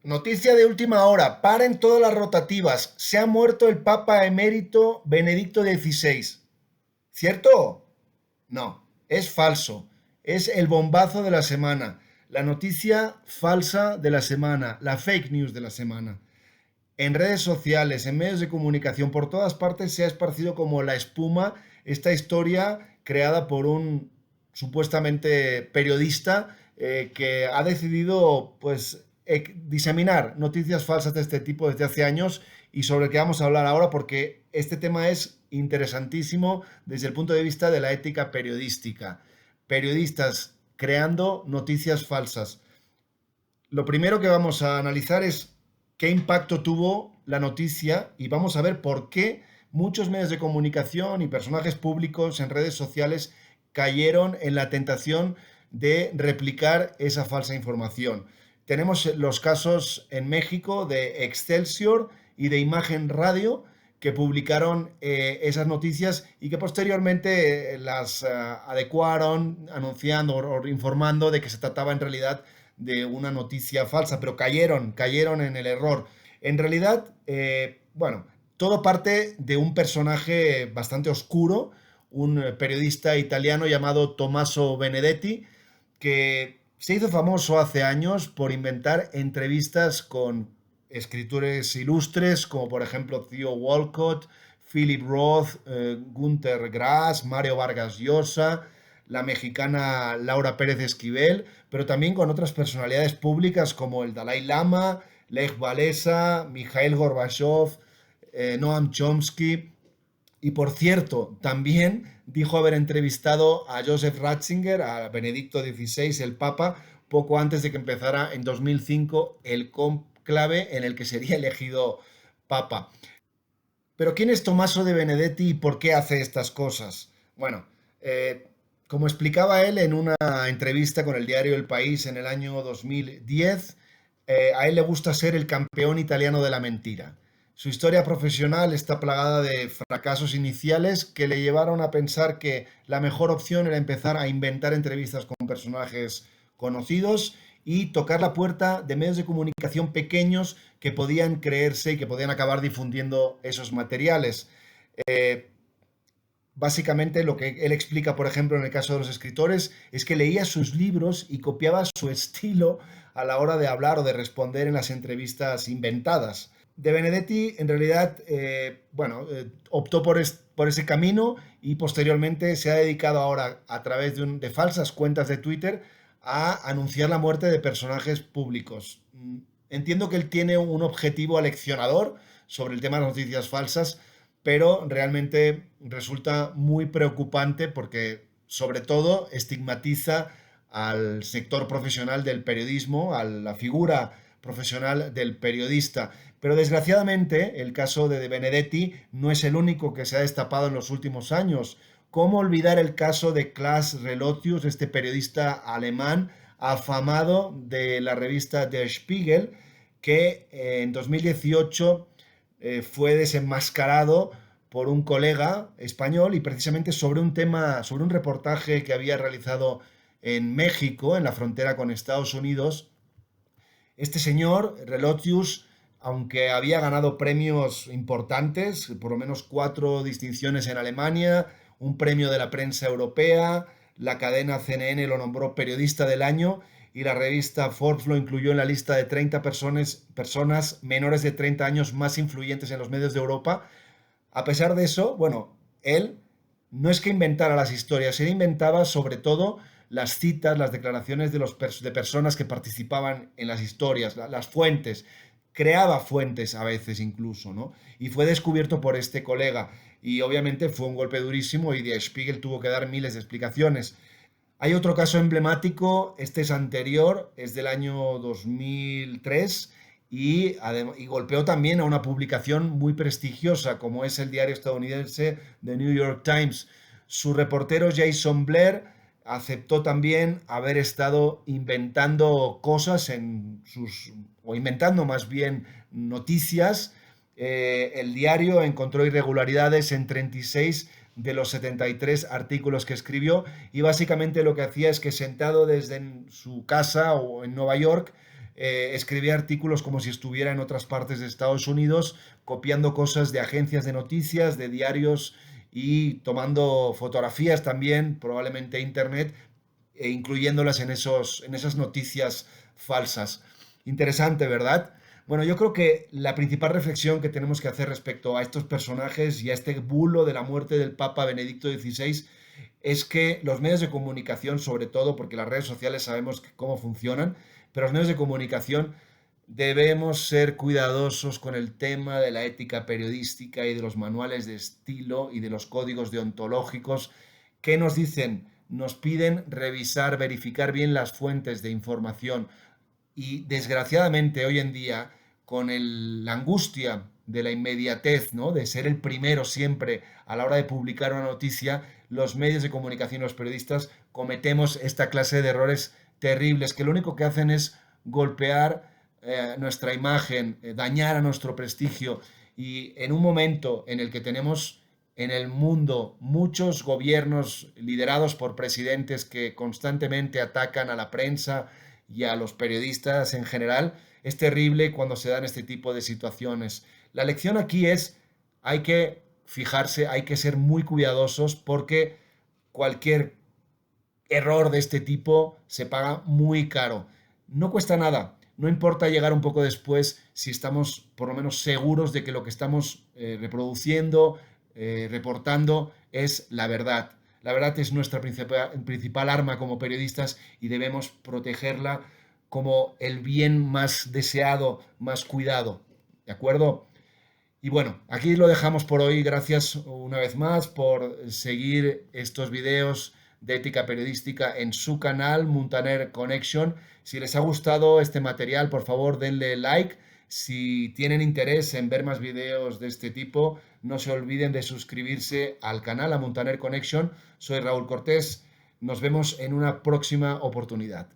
Noticia de última hora, paren todas las rotativas. Se ha muerto el Papa emérito Benedicto XVI. ¿Cierto? No, es falso. Es el bombazo de la semana. La noticia falsa de la semana. La fake news de la semana. En redes sociales, en medios de comunicación, por todas partes se ha esparcido como la espuma esta historia creada por un supuestamente periodista que ha decidido pues diseminar noticias falsas de este tipo desde hace años y sobre el que vamos a hablar ahora porque este tema es interesantísimo desde el punto de vista de la ética periodística. Periodistas creando noticias falsas. Lo primero que vamos a analizar es qué impacto tuvo la noticia y vamos a ver por qué muchos medios de comunicación y personajes públicos en redes sociales cayeron en la tentación de replicar esa falsa información. Tenemos los casos en México de Excelsior y de Imagen Radio que publicaron esas noticias y que posteriormente las adecuaron anunciando o informando de que se trataba en realidad de una noticia falsa, pero cayeron en el error. En realidad, bueno, todo parte de un personaje bastante oscuro, un periodista italiano llamado Tommaso Benedetti, que se hizo famoso hace años por inventar entrevistas con escritores ilustres, como por ejemplo Theo Walcott, Philip Roth, Günter Grass, Mario Vargas Llosa, la mexicana Laura Pérez Esquivel, pero también con otras personalidades públicas como el Dalai Lama, Lech Walesa, Mikhail Gorbachev, Noam Chomsky. Y por cierto, también dijo haber entrevistado a Joseph Ratzinger, a Benedicto XVI, el Papa, poco antes de que empezara en 2005 el conclave en el que sería elegido Papa. Pero ¿quién es Tommaso de Benedetti y por qué hace estas cosas? Bueno, eh, como explicaba él en una entrevista con el diario El País en el año 2010, a él le gusta ser el campeón italiano de la mentira. Su historia profesional está plagada de fracasos iniciales que le llevaron a pensar que la mejor opción era empezar a inventar entrevistas con personajes conocidos y tocar la puerta de medios de comunicación pequeños que podían creerse y que podían acabar difundiendo esos materiales. Eh, Básicamente lo que él explica, por ejemplo, en el caso de los escritores, es que leía sus libros y copiaba su estilo a la hora de hablar o de responder en las entrevistas inventadas. De Benedetti, en realidad, bueno, optó por ese camino y posteriormente se ha dedicado ahora a través de falsas cuentas de Twitter a anunciar la muerte de personajes públicos. Entiendo que él tiene un objetivo aleccionador sobre el tema de las noticias falsas, pero realmente resulta muy preocupante porque sobre todo estigmatiza al sector profesional del periodismo, a la figura profesional del periodista. Pero desgraciadamente el caso de Benedetti no es el único que se ha destapado en los últimos años. ¿Cómo olvidar el caso de Klaas Relotius, este periodista alemán afamado de la revista Der Spiegel, que en 2018 fue desenmascarado por un colega español y precisamente sobre un tema, sobre un reportaje que había realizado en México, en la frontera con Estados Unidos. Este señor, Relotius, aunque había ganado premios importantes, por lo menos 4 distinciones en Alemania, un premio de la prensa europea, la cadena CNN lo nombró periodista del año y la revista Forbes lo incluyó en la lista de 30 personas menores de 30 años más influyentes en los medios de Europa. A pesar de eso, bueno, él no es que inventara las historias, él inventaba sobre todo las citas, las declaraciones de personas que participaban en las historias, las fuentes, creaba fuentes a veces incluso, ¿no? Y fue descubierto por este colega y obviamente fue un golpe durísimo y Der Spiegel tuvo que dar miles de explicaciones. Hay otro caso emblemático, este es anterior, es del año 2003 y golpeó también a una publicación muy prestigiosa como es el diario estadounidense The New York Times. Su reportero Jason Blair aceptó también haber estado inventando cosas o inventando más bien noticias. El diario encontró irregularidades en 36 de los 73 artículos que escribió y básicamente lo que hacía es que sentado desde su casa o en Nueva York escribía artículos como si estuviera en otras partes de Estados Unidos, copiando cosas de agencias de noticias, de diarios y tomando fotografías también, probablemente internet, e incluyéndolas en esas noticias falsas. Interesante, ¿verdad? Bueno, yo creo que la principal reflexión que tenemos que hacer respecto a estos personajes y a este bulo de la muerte del Papa Benedicto XVI es que los medios de comunicación, sobre todo, porque las redes sociales sabemos cómo funcionan, pero los medios de comunicación debemos ser cuidadosos con el tema de la ética periodística y de los manuales de estilo y de los códigos deontológicos. ¿Qué nos dicen? Nos piden revisar, verificar bien las fuentes de información y desgraciadamente hoy en día, con la angustia de la inmediatez, ¿no? De ser el primero siempre a la hora de publicar una noticia, los medios de comunicación, los periodistas, cometemos esta clase de errores terribles que lo único que hacen es golpear nuestra imagen, dañar a nuestro prestigio. Y en un momento en el que tenemos en el mundo muchos gobiernos liderados por presidentes que constantemente atacan a la prensa y a los periodistas en general, es terrible cuando se dan este tipo de situaciones. La lección aquí es, hay que fijarse, hay que ser muy cuidadosos porque cualquier error de este tipo se paga muy caro. No cuesta nada, no importa llegar un poco después si estamos por lo menos seguros de que lo que estamos reproduciendo, reportando, es la verdad. La verdad es nuestra principal arma como periodistas y debemos protegerla como el bien más deseado, más cuidado. ¿De acuerdo? Y bueno, aquí lo dejamos por hoy. Gracias una vez más por seguir estos videos de ética periodística en su canal Muntaner Connection. Si les ha gustado este material, por favor denle like. Si tienen interés en ver más videos de este tipo, no se olviden de suscribirse al canal a Muntaner Connection. Soy Raúl Cortés. Nos vemos en una próxima oportunidad.